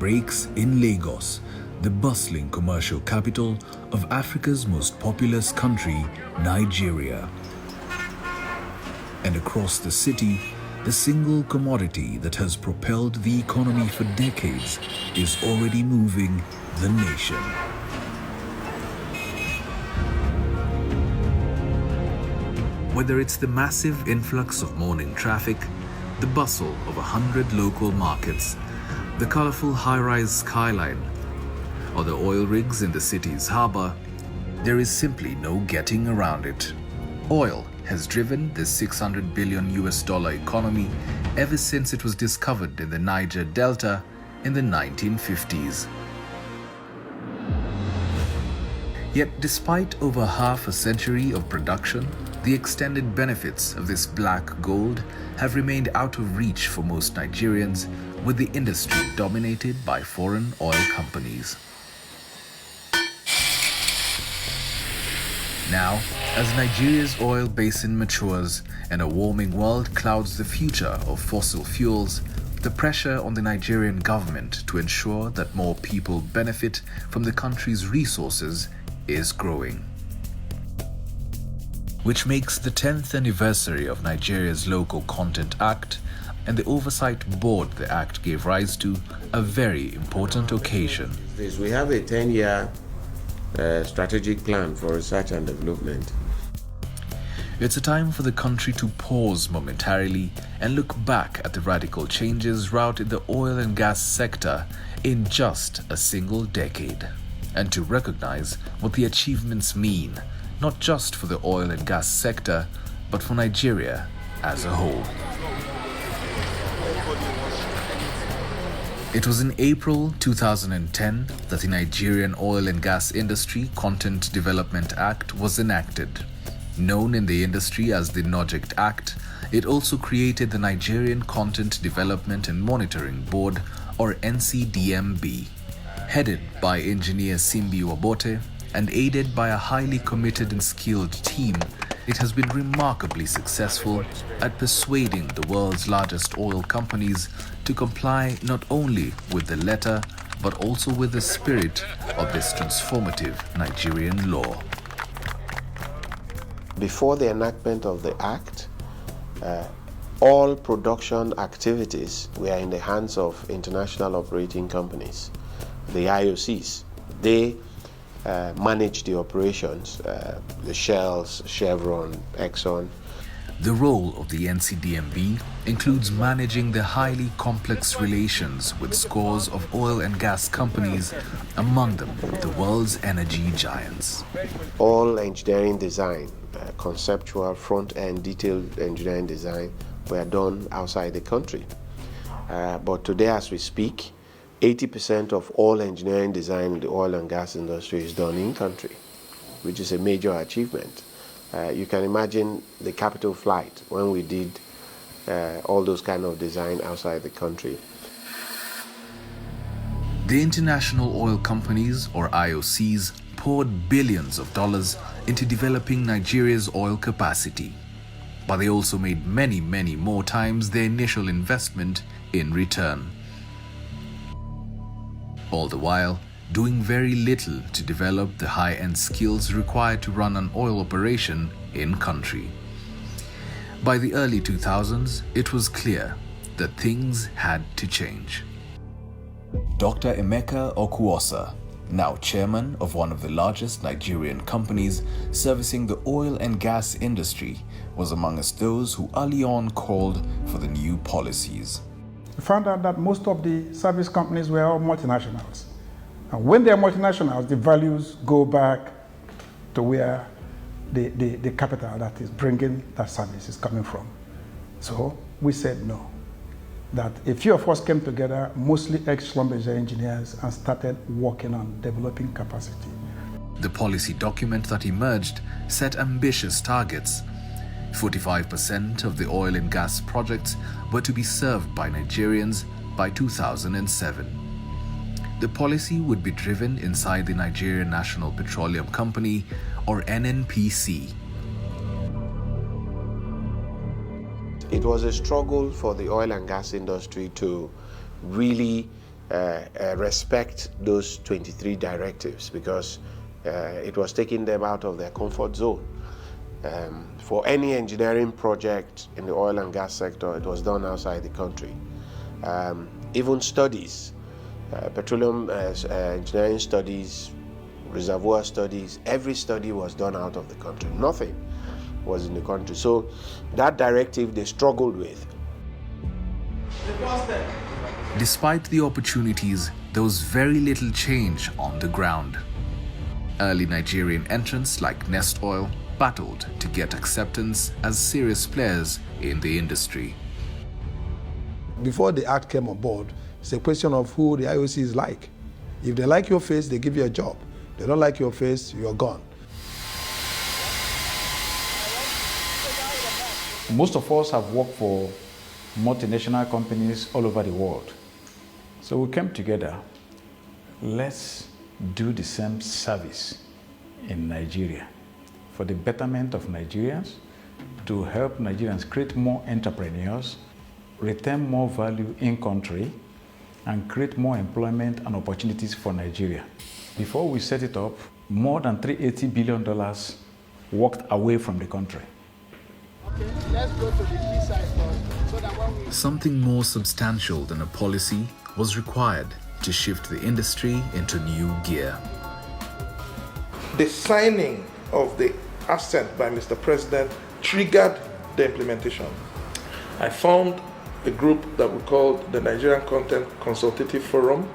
breaks in Lagos, the bustling commercial capital of Africa's most populous country, Nigeria. And across the city, the single commodity that has propelled the economy for decades is already moving the nation. Whether it's the massive influx of morning traffic, the bustle of 100 local markets, the colorful high-rise skyline, or the oil rigs in the city's harbor, there is simply no getting around it. Oil has driven the $600 billion economy ever since it was discovered in the Niger Delta in the 1950s. Yet despite over half a century of production, the extended benefits of this black gold have remained out of reach for most Nigerians, with the industry dominated by foreign oil companies. Now, as Nigeria's oil basin matures and a warming world clouds the future of fossil fuels, the pressure on the Nigerian government to ensure that more people benefit from the country's resources is growing. Which makes the 10th anniversary of Nigeria's Local Content Act and the oversight board the act gave rise to a very important occasion. We have a 10-year strategic plan for research and development. It's a time for the country to pause momentarily and look back at the radical changes wrought in the oil and gas sector in just a single decade, and to recognize what the achievements mean, not just for the oil and gas sector, but for Nigeria as a whole. It was in April 2010 that the Nigerian Oil and Gas Industry Content Development Act was enacted. Known in the industry as the NOJICT Act, it also created the Nigerian Content Development and Monitoring Board, or NCDMB. Headed by engineer Simbi Wabote and aided by a highly committed and skilled team, it has been remarkably successful at persuading the world's largest oil companies to comply not only with the letter but also with the spirit of this transformative Nigerian law. Before the enactment of the Act, all production activities were in the hands of international operating companies, the IOCs. They manage the operations, the Shells, Chevron, Exxon. The role of the NCDMB includes managing the highly complex relations with scores of oil and gas companies, among them the world's energy giants. All engineering design, conceptual, front-end, detailed engineering design were done outside the country. But today as we speak, 80% of all engineering design in the oil and gas industry is done in country, which is a major achievement. You can imagine the capital flight when we did all those kind of design outside the country. The international oil companies, or IOCs, poured billions of dollars into developing Nigeria's oil capacity. But they also made many, many more times their initial investment in return. All the while, doing very little to develop the high-end skills required to run an oil operation in country. By the early 2000s, it was clear that things had to change. Dr. Emeka Okuosa, now chairman of one of the largest Nigerian companies servicing the oil and gas industry, was amongst those who early on called for the new policies. We found out that most of the service companies were all multinationals. And when they're multinationals, the values go back to where the capital that is bringing that service is coming from. So we said no. That a few of us came together, mostly ex-Schlumberger engineers, and started working on developing capacity. The policy document that emerged set ambitious targets. 45% of the oil and gas projects were to be served by Nigerians by 2007. The policy would be driven inside the Nigerian National Petroleum Company, or NNPC. It was a struggle for the oil and gas industry to really respect those 23 directives, because it was taking them out of their comfort zone. For any engineering project in the oil and gas sector, it was done outside the country. Even studies, petroleum engineering studies, reservoir studies, every study was done out of the country. Nothing was in the country. So that directive they struggled with. Despite the opportunities, there was very little change on the ground. Early Nigerian entrants like Nest Oil battled to get acceptance as serious players in the industry. Before the act came on board, it's a question of who the IOCs like. If they like your face, they give you a job. They don't like your face, you're gone. Most of us have worked for multinational companies all over the world. So we came together, let's do the same service in Nigeria for the betterment of Nigerians, to help Nigerians create more entrepreneurs, retain more value in country, and create more employment and opportunities for Nigeria. Before we set it up, more than $380 billion walked away from the country. Okay, let's go to the key side first, so that when we... Something more substantial than a policy was required to shift the industry into new gear. The signing of the assent by Mr. President triggered the implementation. I formed a group that we called the Nigerian Content Consultative Forum.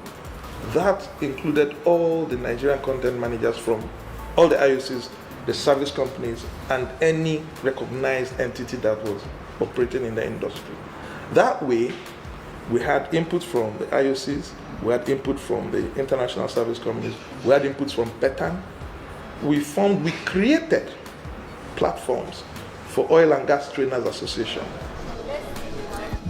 That included all the Nigerian content managers from all the IOCs, the service companies, and any recognized entity that was operating in the industry. That way, we had input from the IOCs, we had input from the international service companies, we had inputs from PETAN. We created platforms for Oil and Gas Trainers Association.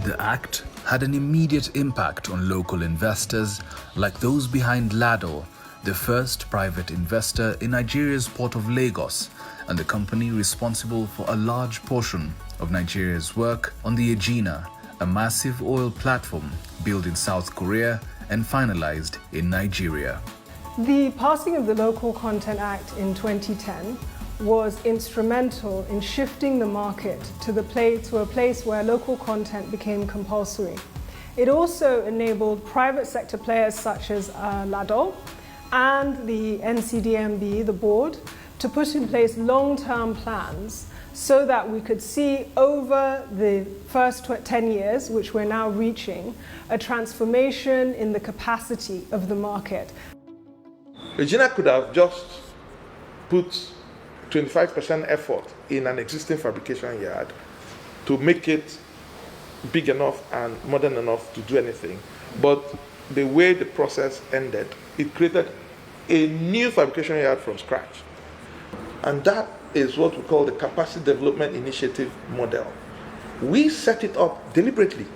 The act had an immediate impact on local investors like those behind Lado, the first private investor in Nigeria's port of Lagos, and the company responsible for a large portion of Nigeria's work on the Egina, a massive oil platform built in South Korea and finalized in Nigeria. The passing of the Local Content Act in 2010 was instrumental in shifting the market to a place where local content became compulsory. It also enabled private sector players such as Lado and the NCDMB, the board, to put in place long-term plans so that we could see over the first 10 years, which we're now reaching, a transformation in the capacity of the market. Regina could have just put 25% effort in an existing fabrication yard to make it big enough and modern enough to do anything. But the way the process ended, it created a new fabrication yard from scratch. And that is what we call the Capacity Development Initiative model. We set it up deliberately.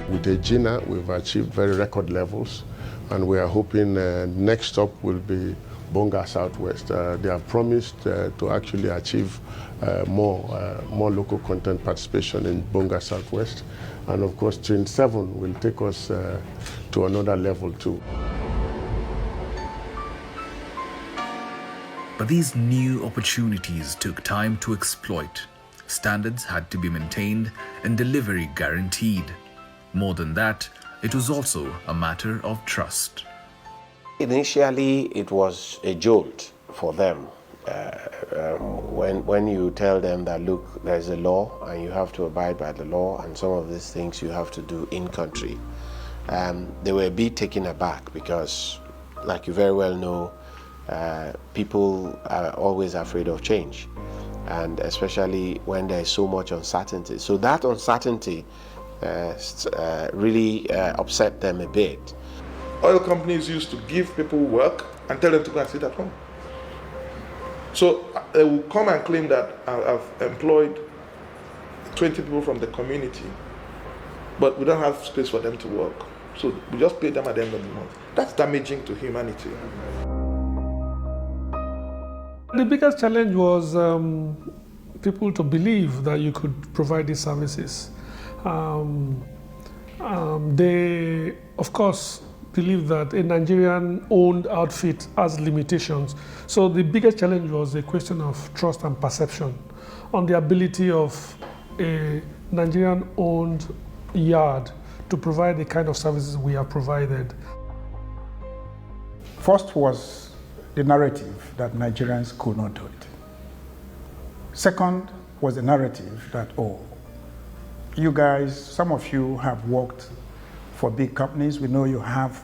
With Egina, we've achieved very record levels, and we are hoping next stop will be Bonga Southwest. They have promised to actually achieve more local content participation in Bonga Southwest, and of course Train 7 will take us to another level too. But these new opportunities took time to exploit. Standards had to be maintained and delivery guaranteed. More than that, it was also a matter of trust. Initially, it was a jolt for them. When you tell them that, look, there's a law and you have to abide by the law, and some of these things you have to do in country, they were a bit taken aback because, like you very well know, people are always afraid of change, and especially when there's so much uncertainty. So that uncertainty really upset them a bit. Oil companies used to give people work and tell them to go and sit at home. So they will come and claim that I've employed 20 people from the community, but we don't have space for them to work. So we just pay them at the end of the month. That's damaging to humanity. The biggest challenge was people to believe that you could provide these services. They, of course, believe that a Nigerian-owned outfit has limitations. So the biggest challenge was the question of trust and perception on the ability of a Nigerian-owned yard to provide the kind of services we have provided. First was the narrative that Nigerians could not do it. Second was the narrative that, oh, you guys, some of you have worked for big companies. We know you have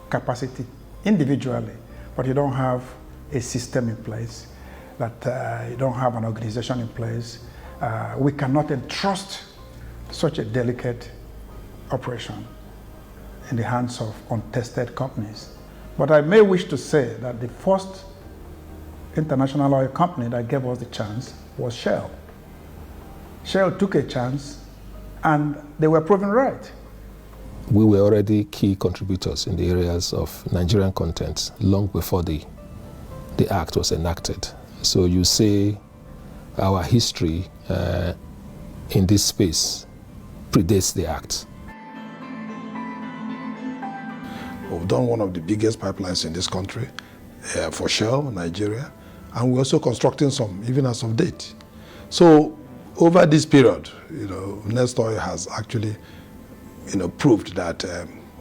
capacity individually, but you don't have a system in place, that you don't have an organization in place. We cannot entrust such a delicate operation in the hands of untested companies. But I may wish to say that the first international oil company that gave us the chance was Shell. Shell took a chance and they were proven right. We were already key contributors in the areas of Nigerian content long before the act was enacted. So you say our history in this space predates the act. We've done one of the biggest pipelines in this country for Shell, Nigeria, and we're also constructing some even as of date. So over this period, Nest Oil has actually proved that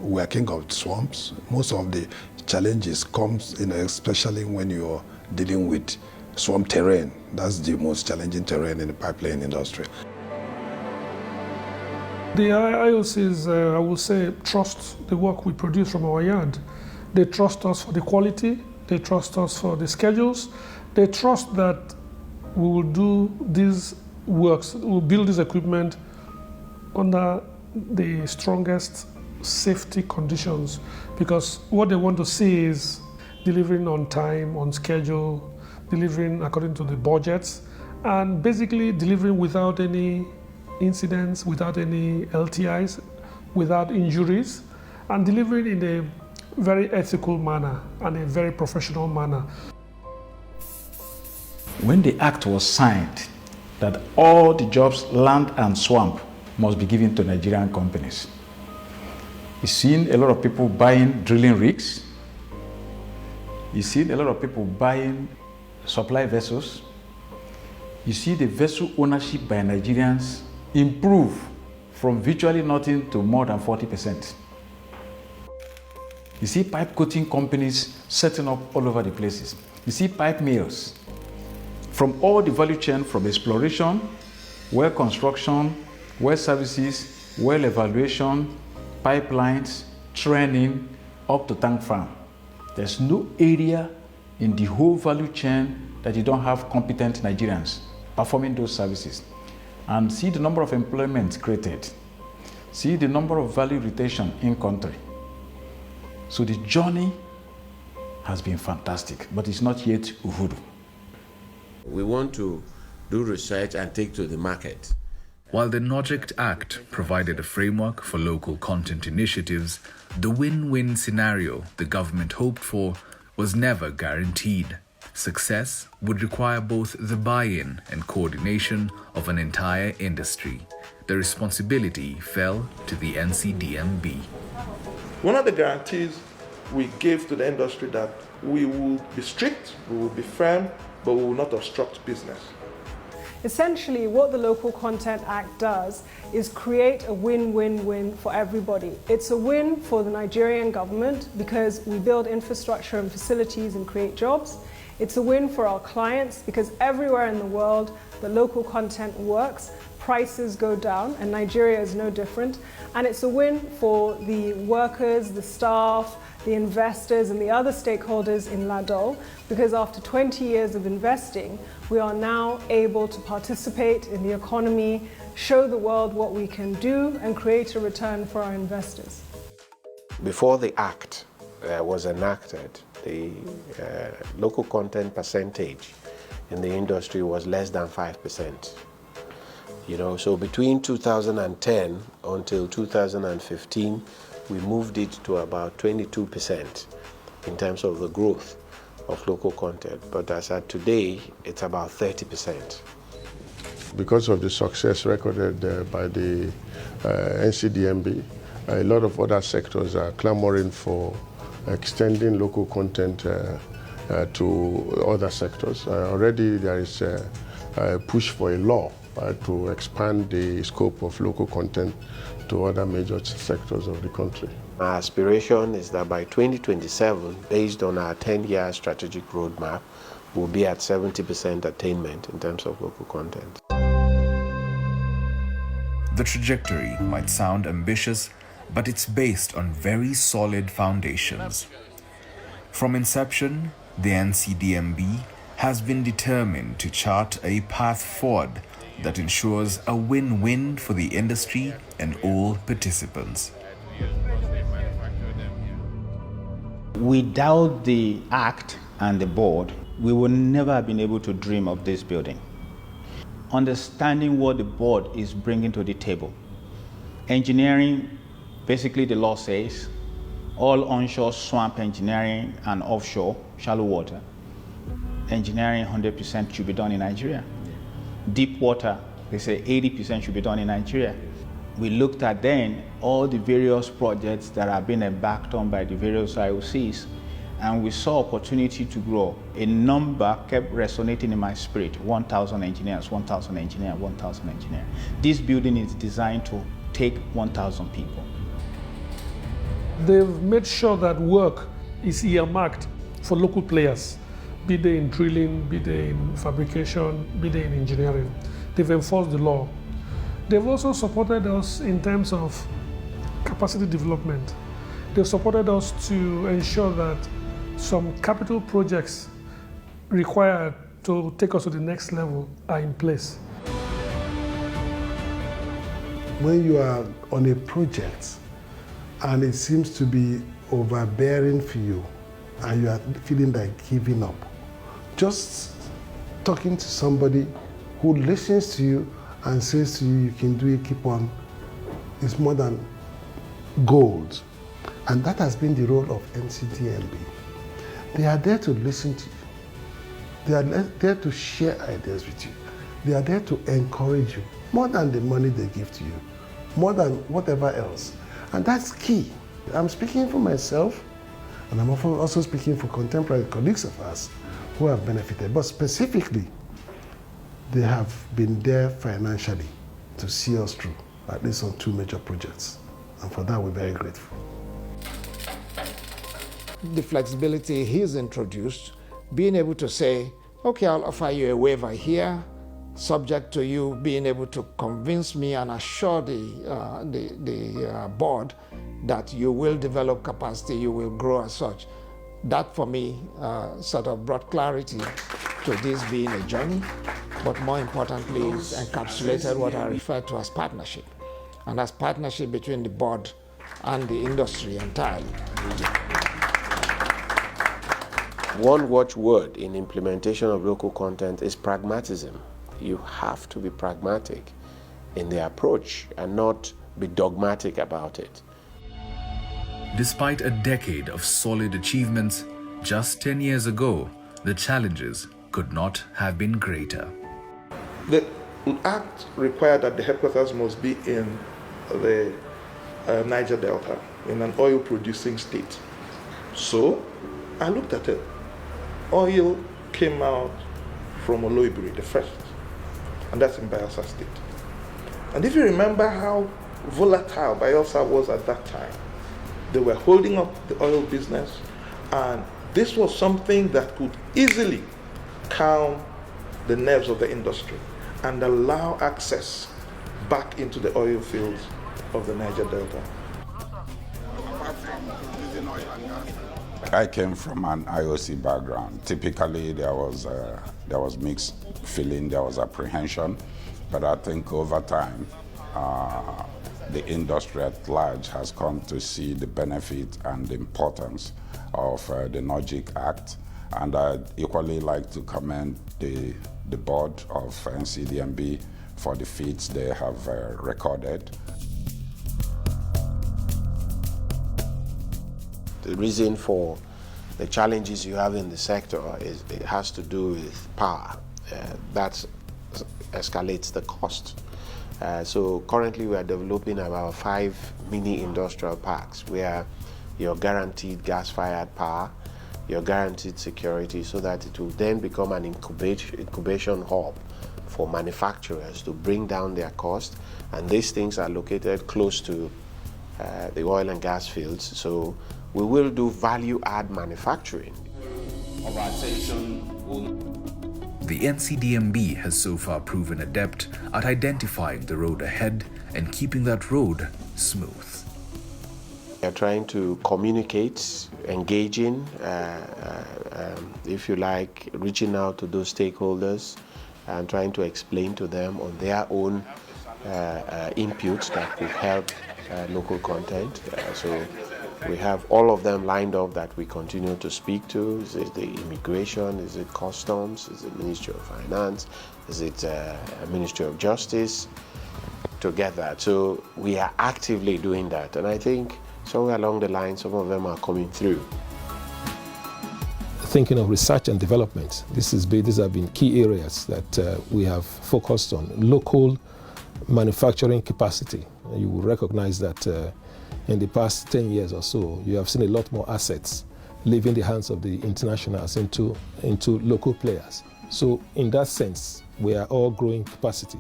we're king of swamps. Most of the challenges comes, especially when you're dealing with swamp terrain. That's the most challenging terrain in the pipeline industry. The IOCs, I will say, trust the work we produce from our yard. They trust us for the quality, they trust us for the schedules, they trust that we will do these works, we'll build this equipment under the strongest safety conditions, because what they want to see is delivering on time, on schedule, delivering according to the budgets, and basically delivering without any incidents, without any LTIs, without injuries, and delivering in a very ethical manner and a very professional manner. When the act was signed, that all the jobs, land and swamp, must be given to Nigerian companies. You've seen a lot of people buying drilling rigs. You've seen a lot of people buying supply vessels. You see the vessel ownership by Nigerians improve from virtually nothing to more than 40%. You see pipe coating companies setting up all over the places. You see pipe mills. From all the value chain, from exploration, well construction, well services, well evaluation, pipelines, training, up to tank farm. There's no area in the whole value chain that you don't have competent Nigerians performing those services. And see the number of employment created. See the number of value retention in country. So the journey has been fantastic, but it's not yet uhuru. We want to do research and take to the market. While the NOJECT Act provided a framework for local content initiatives, the win-win scenario the government hoped for was never guaranteed. Success would require both the buy-in and coordination of an entire industry. The responsibility fell to the NCDMB. One of the guarantees we gave to the industry that we will be strict, we will be firm, but we will not obstruct business. Essentially, what the Local Content Act does is create a win-win-win for everybody. It's a win for the Nigerian government because we build infrastructure and facilities and create jobs. It's a win for our clients because everywhere in the world the local content works, prices go down, and Nigeria is no different. And it's a win for the workers, the staff, the investors and the other stakeholders in Ladol, because after 20 years of investing, we are now able to participate in the economy, show the world what we can do, and create a return for our investors. Before the act was enacted, the local content percentage in the industry was less than 5%. So between 2010 until 2015, we moved it to about 22% in terms of the growth of local content. But as at today, it's about 30%. because of the success recorded by the NCDMB, a lot of other sectors are clamoring for extending local content to other sectors. Already there is a push for a law to expand the scope of local content to other major sectors of the country. My aspiration is that by 2027, based on our 10-year strategic roadmap, we'll be at 70% attainment in terms of local content. The trajectory might sound ambitious, but it's based on very solid foundations. From inception, the NCDMB has been determined to chart a path forward that ensures a win-win for the industry and all participants. Without the Act and the board, we would never have been able to dream of this building. Understanding what the board is bringing to the table. Engineering, basically the law says, all onshore swamp engineering and offshore shallow water engineering 100% should be done in Nigeria. Deep water, they say 80% should be done in Nigeria. We looked at then all the various projects that have been embarked on by the various IOCs, and we saw opportunity to grow. A number kept resonating in my spirit: 1,000 engineers, 1,000 engineers, 1,000 engineers. This building is designed to take 1,000 people. They've made sure that work is earmarked for local players, be they in drilling, be they in fabrication, be they in engineering. They've enforced the law. They've also supported us in terms of capacity development. They've supported us to ensure that some capital projects required to take us to the next level are in place. When you are on a project and it seems to be overbearing for you and you are feeling like giving up, just talking to somebody who listens to you and says to you, you can do it, keep on, is more than gold. And that has been the role of NCDMB. They are there to listen to you. They are there to share ideas with you. They are there to encourage you, more than the money they give to you, more than whatever else. And that's key. I'm speaking for myself, and I'm also speaking for contemporary colleagues of us who have benefited. But specifically, they have been there financially to see us through, at least on 2 major projects. And for that, we're very grateful. The flexibility he's introduced, being able to say, okay, I'll offer you a waiver here, subject to you being able to convince me and assure the board that you will develop capacity, you will grow as such. That for me sort of brought clarity to this being a journey, but more importantly, it's encapsulated what I refer to as partnership. And that's partnership between the board and the industry entirely. One watchword in implementation of local content is pragmatism. You have to be pragmatic in the approach and not be dogmatic about it. Despite a decade of solid achievements, just 10 years ago, the challenges could not have been greater. The Act required that the headquarters must be in the Niger Delta, in an oil-producing state. So I looked at it. Oil came out from Oloibiri, the first, and that's in Bayelsa State. And if you remember how volatile Bayelsa was at that time, they were holding up the oil business, and this was something that could easily calm the nerves of the industry and allow access back into the oil fields of the Niger Delta. I came from an IOC background. Typically, there was mixed feeling, there was apprehension, but I think over time, the industry at large has come to see the benefit and the importance of the NOGIC Act, and I'd equally like to commend the board of NCDMB for the feats they have recorded. The reason for the challenges you have in the sector is it has to do with power. That's escalates the cost. So currently we are developing about 5 mini industrial parks where you're guaranteed gas-fired power, you're guaranteed security, so that it will then become an incubation hub for manufacturers to bring down their cost. And these things are located close to the oil and gas fields, so we will do value-add manufacturing. The NCDMB has so far proven adept at identifying the road ahead and keeping that road smooth. We are trying to communicate, engaging, if you like, reaching out to those stakeholders and trying to explain to them on their own inputs that will help local content. So we have all of them lined up that we continue to speak to. Is it the immigration? Is it customs? Is it Ministry of Finance? Is it Ministry of Justice? To get that. So we are actively doing that. And I think somewhere along the line, some of them are coming through. Thinking of research and development, these have been key areas that we have focused on. Local manufacturing capacity. You will recognize that in the past 10 years or so, you have seen a lot more assets leaving the hands of the internationals into local players. So in that sense, we are all growing capacity.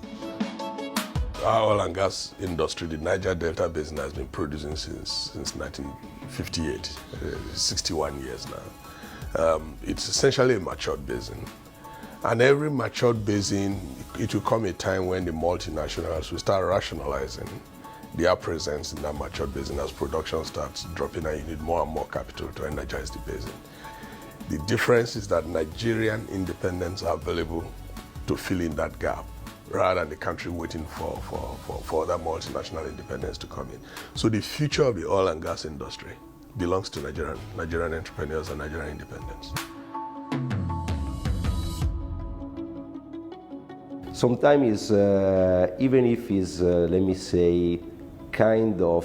Our oil and gas industry, the Niger Delta Basin, has been producing since 1958, 61 years now. It's essentially a matured basin. And every matured basin, it will come a time when the multinationals will start rationalizing their presence in that matured basin as production starts dropping and you need more and more capital to energize the basin. The difference is that Nigerian independents are available to fill in that gap, rather than the country waiting for other multinational independents to come in. So the future of the oil and gas industry belongs to Nigerian entrepreneurs and Nigerian independents. Sometimes, even if it's, let me say, kind of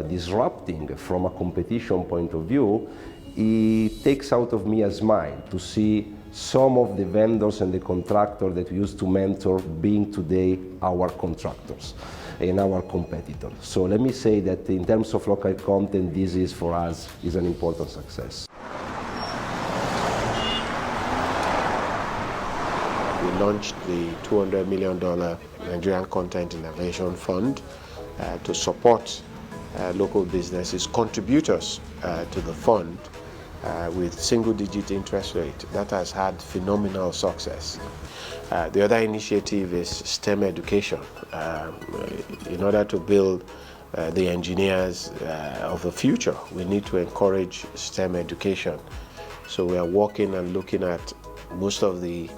disrupting from a competition point of view, it takes out of me a smile to see some of the vendors and the contractors that we used to mentor being today our contractors and our competitors. So let me say that in terms of local content, this is for us is an important success. We launched the $200 million Nigerian Content Innovation Fund to support local businesses, contributors to the fund with single-digit interest rate. That has had phenomenal success. The other initiative is STEM education. In order to build the engineers of the future, we need to encourage STEM education. So we are working and looking at most of the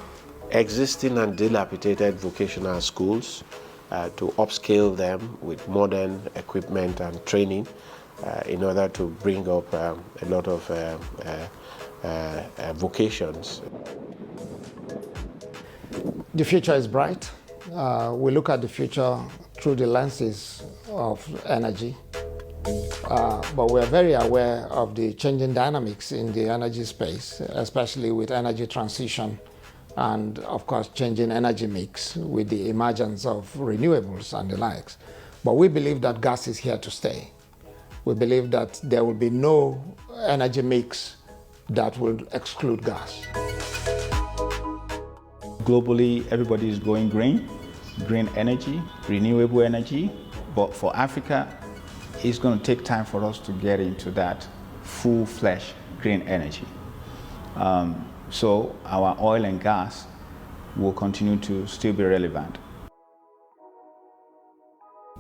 existing and dilapidated vocational schools to upscale them with modern equipment and training in order to bring up a lot of vocations. The future is bright. We look at the future through the lenses of energy, but we're very aware of the changing dynamics in the energy space, especially with energy transition and, of course, changing energy mix with the emergence of renewables and the likes. But we believe that gas is here to stay. We believe that there will be no energy mix that will exclude gas. Globally, everybody is going green energy, renewable energy, but for Africa, it's going to take time for us to get into that full-fledged green energy. So our oil and gas will continue to still be relevant.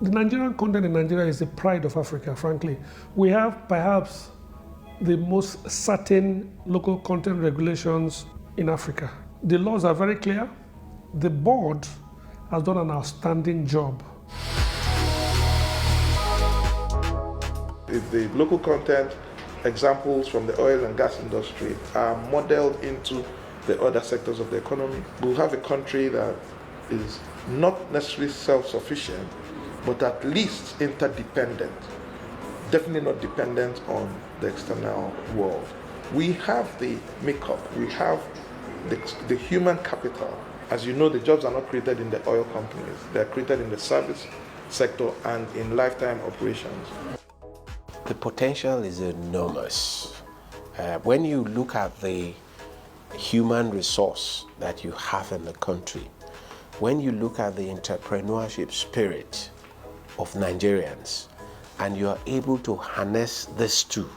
The Nigerian content in Nigeria is the pride of Africa, frankly. We have perhaps the most certain local content regulations in Africa. The laws are very clear. The board has done an outstanding job. If the local content examples from the oil and gas industry are modeled into the other sectors of the economy, we'll have a country that is not necessarily self-sufficient, but at least interdependent, definitely not dependent on the external world. We have the makeup, we have the human capital As you know, the jobs are not created in the oil companies. They're created in the service sector and in lifetime operations. The potential is enormous. When you look at the human resource that you have in the country, when you look at the entrepreneurship spirit of Nigerians, and you are able to harness this too,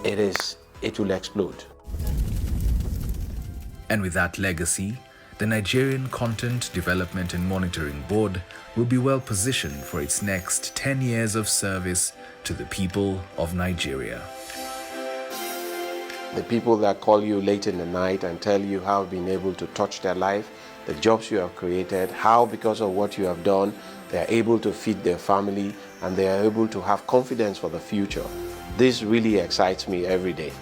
it will explode. And with that legacy, the Nigerian Content Development and Monitoring Board will be well positioned for its next 10 years of service to the people of Nigeria. The people that call you late in the night and tell you how you've been able to touch their life, the jobs you have created, how because of what you have done, they are able to feed their family and they are able to have confidence for the future. This really excites me every day.